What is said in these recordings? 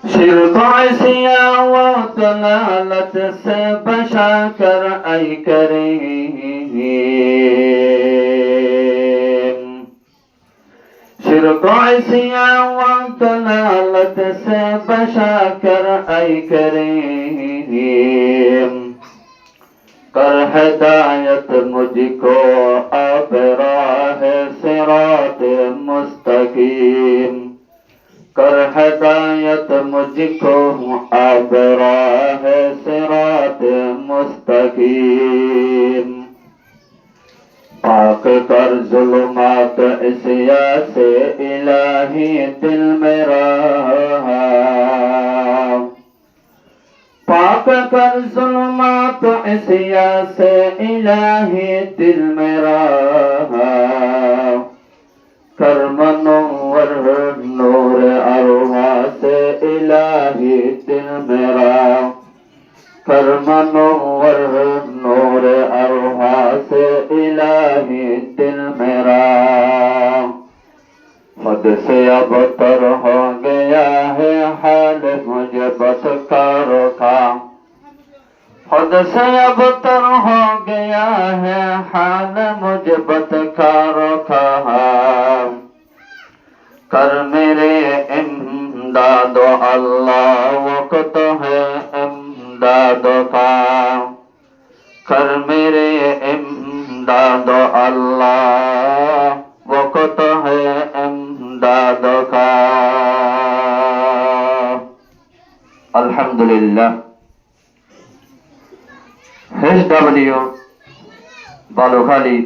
शिरक ऐसिया वो दलालत से बचा कर आई करें। शिरक ऐसिया वो दलालत से बचा कर आई करें। कर हिदायत मुझको अब राह सिरात मुस्तकीम। कर हिदायत मुझको अब राह सिरात मुस्तकीम। पाक कर जुल्मात इसिया से इलाही दिल मेरा। पाक कर जुल्मात इसिया से इलाही दिल मेरा। कर मनोवर नूर अरवा से इलाही दिल मेरा। कर मनोवर नूर अरवा से इलाही दिल मेरा। खुद से अब तर हो गया है हाल मुझे बदकारों का। खुद से अब तर हो गया है हाल मुझे बदकारों का। कर मेरे इमदादो अल्लाह वक्त है इमदादो का। कर मेरे इमदादो अल्लाह वक्त है इमदादो का। अल्हम्दुलिल्लाह। HW বালুখালী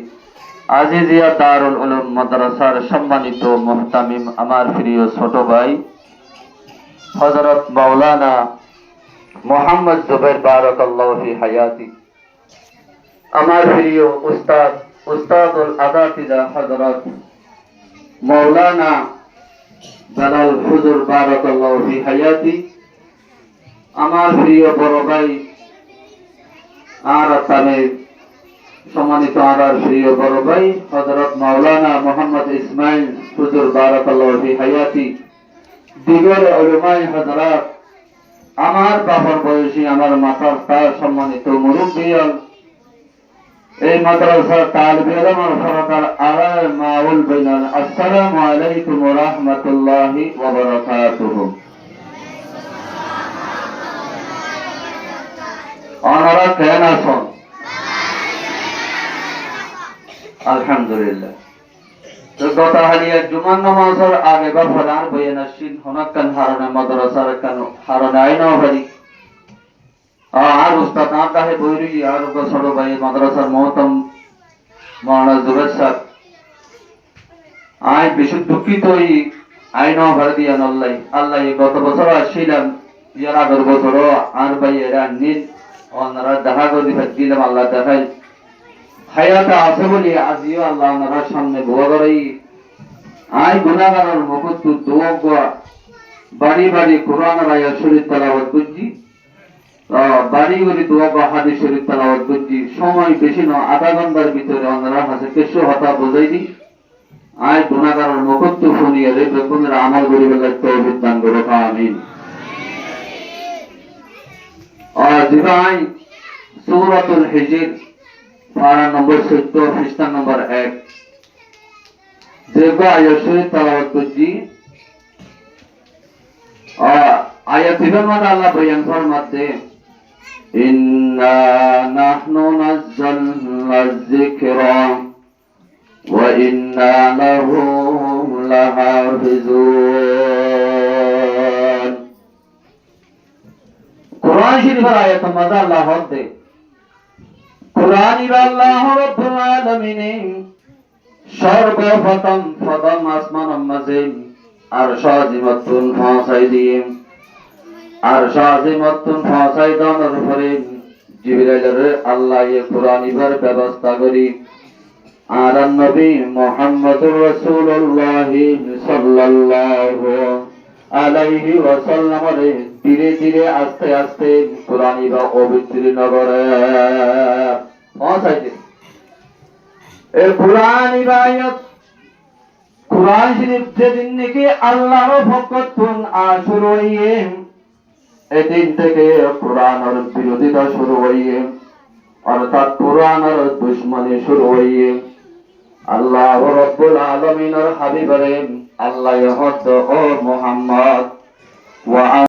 আজিজিয়া দারুল উলুম মাদ্রাসার সম্মানিত মুহতামিম আমার প্রিয় ছোট ভাই হযরত মাওলানা মোহাম্মদ জুবাইর বারাকাল্লাহু ফি হায়াতি। আমার প্রিয় উস্তাদুল আদাতিদা হযরত মাওলানা জালাল হুজুর বারাকাল্লাহু ফি হায়াতি। আমার প্রিয় বড় ভাই আর আসামের সম্মানিত আমার প্রিয় বড় ভাই হযরত মাওলানা মোহাম্মদ ইসমাইল হুজুর বারাকাল্লাহু ফি হায়াতি। দিগর উলামায়ে হযরত আমার বাবার বয়সী আমার মাতার তার সম্মানিত মুরব্বিয়ান এই মাদ্রাসার তালিবে ইলম আর ফরকার আলাল মাউল বাইনাল। আসসালামু আলাইকুম ওয়া রাহমাতুল্লাহি ওয়া বারাকাতুহু। আপনারা কেন আছেন? আলহামদুলিল্লাহ। তো গত হালিয়া জুমার নামাজের আগে বা ফলার বয়ানাসিন হনাকান হারনে মাদ্রাসার কান হারনে আইনা ভারি আর উস্তাদ আদাহে বইরি আর ছোট ভাই মাদ্রাসার মহতম মাওলানা জুবাইর স্যার আই বেশি দুঃখিত এই আইনা ভারি দিয়া আল্লাহ আল্লাহ গত বছর আসছিলাম ইয়ার আগের বছর আর ভাই এরা নিজ ওনারা দেখা করে দিলাম আল্লাহ দেখাই হায়াতে আছে বলি আজিও আল্লাহ ওনার সামনে দোয়া করাই। আই গুনাহগারের মুকুত দোয়া গোয়া বাড়ি বাড়ি কোরআনের আয়াত শরীফ তেলাওয়াত করছি। বাড়ি বাড়ি দোয়া গোয়া হাদিস শরীফ তেলাওয়াত করছি। সময় বেশি না, আধা ঘন্টার ভিতরে ওনারা হাসে কিছু হতা বোঝাই দি। আই গুনাহগারের মুকুত শুনিয়ে রে বেকুনের আমল করিবার তৌফিক দান করো আমিন। জিবাই সূরাতুল হিজর পারা নম্বর 14 পৃষ্ঠা নম্বর 1 যেগো আয়াত শরীফ তেলাওয়াত করছি। আয়াতের মধ্যে আল্লাহ বয়ান ফরমাতে ইন্না নাহনু নাযালনা যিকরা ওয়া ইন্না লাহু লাহাফিজুন। কুরআন শরীফের আয়াত মধ্যে আল্লাহ হতে কুরআনির আল্লাহ রাব্বুল আলামিন সর্বপ্রথম প্রথম আসমানের মাঝে আরশ আজিমতুন পৌঁছাই দিয়ে আরশ আজিমতুন পৌঁছাই দেওয়ার পরে জিবরাইলের আল্লাহ এই কুরআনির ব্যবস্থা করি আর নবী মুহাম্মদুর রাসূলুল্লাহ সাল্লাল্লাহু আলাইহি ওয়াসাল্লাম ধীরে ধীরে আস্তে আস্তে কুরআনির অবতীর্ণ করে পৌঁছাইতে। এই কুরআনির আয়াত কুরআন শরীফ যেদিন নাকি আল্লাহর পক্ষ থেকে শুরু হইয়ে এদিন থেকে কোরআনের বিরোধিতা শুরু হইয়ে, অর্থাৎ কোরআনের দুশ্মনী শুরু হইয়ে, আল্লাহ রব্বুল আলামিনের হাবিবরে আল্লাহ হদ ও মুহাম্মদ ওয়া